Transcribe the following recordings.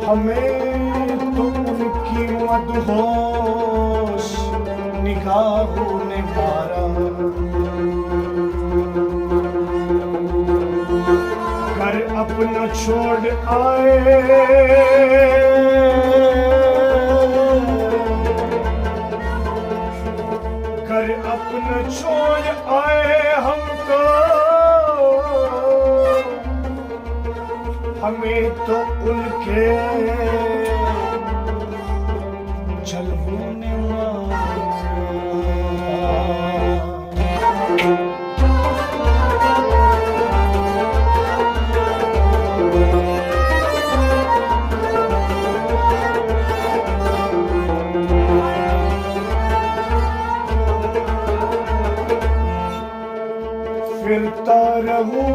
हमें तो उनकी मदहोश निगाहों ने मारा। घर अपना छोड़ आए, घर अपना छोड़ आए हमको, हमें तो उनके जलवों ने फिरता रहूं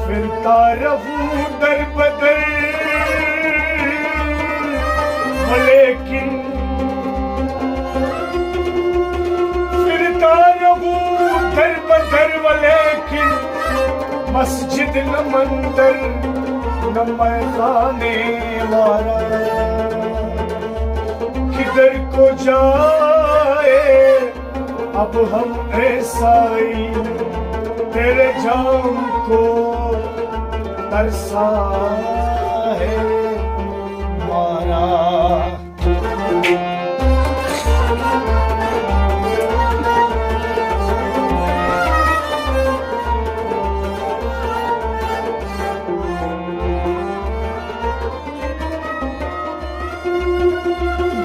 फिरता रहूं दर बदर, लेकिन फिरता रहूं दर बदर, लेकिन मस्जिद न मंदिर न मैदाने वाला। किधर को जाए अब हम ऐसाई, तेरे जाम को तरसा है मारा।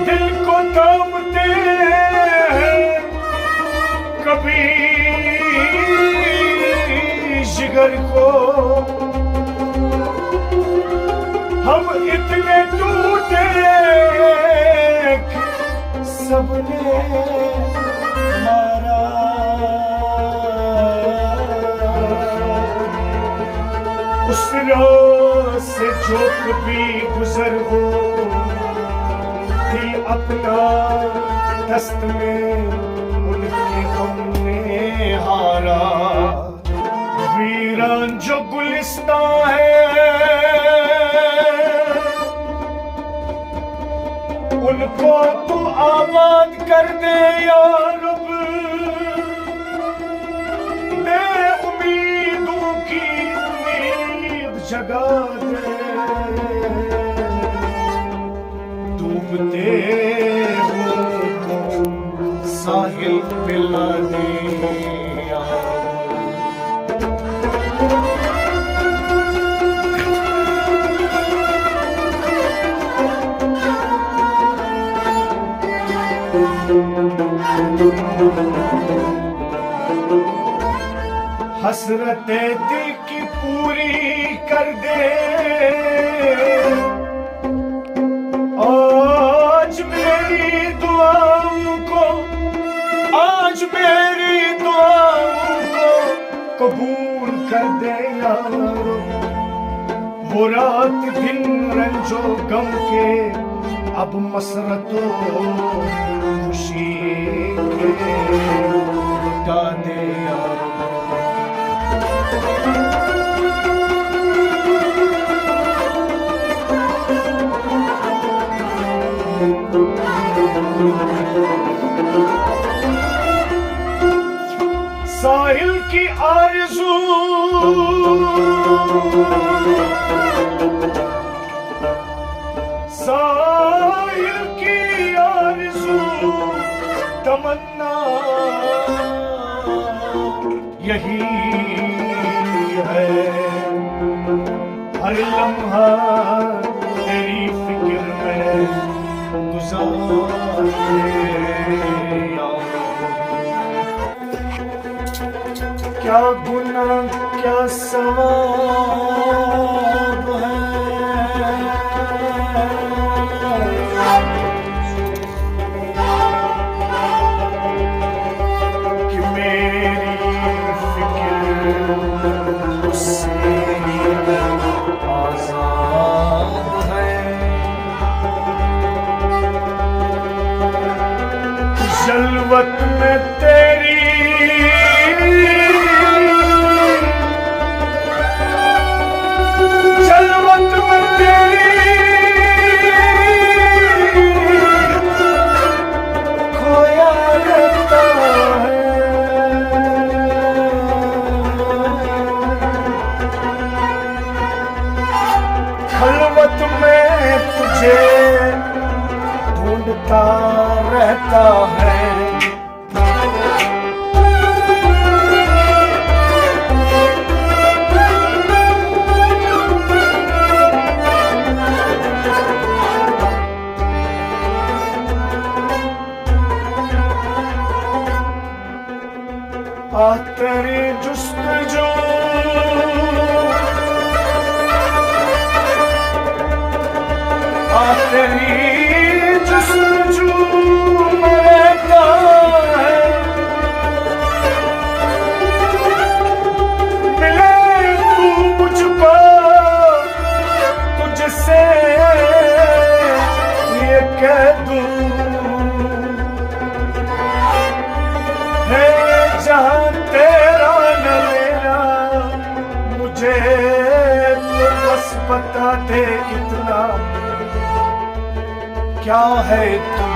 दिल को थामते हैं कभी जिगर को, हम इतने टूटे सबने मारा। उस राह से जो कभी गुजर हो, दिल अपना दस्त में उनके हमने हारा। वीरान जो गुलिस्तां है, उनको तू आबाद कर दे या रब। मैं उम्मीदों की उम्मीद जगा दे, डूबते हो साहिल पिला दे। हसरते दिल की पूरी कर दे, आज मेरी दुआओं को, आज मेरी दुआओं को कबूल कर दे यार। वो रात दिन रंजो गम के अब मसरतों खुशी के लुटा दे यार। साहिल की आरज़ू साहिल की आरज़ू तमन्ना यही है, हर लम्हा तेरी फिक्र में गुज़ारे। क्या गुनाह क्या सवाब है, कि मेरी फिक्र उससे आज़ाद है। जलवत में तेरी खिलवत में तुझे ढूंढता रहता है। आ तेरी जुस्तजू आ तेरी जुस्तजू में रहता है। मिले तू मुझको तुझसे ये कह दूं है जहां तेरा न मेरा, मुझे तो बस बता दे इतना क्या है तू।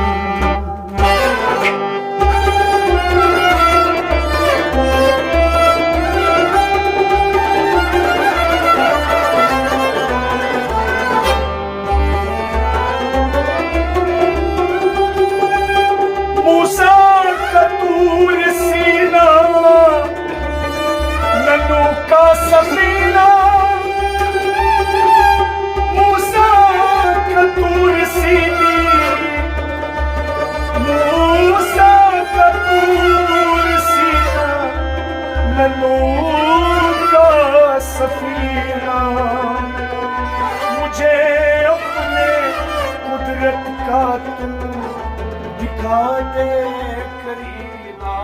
मूसा का तूर सीना, नन्नू का सफीना, मूसा का तूर सीनी, मूसा का तूर सीना, नन्नू का सफीना। मुझे अपने कुदरत का तू दिखा दे करीना।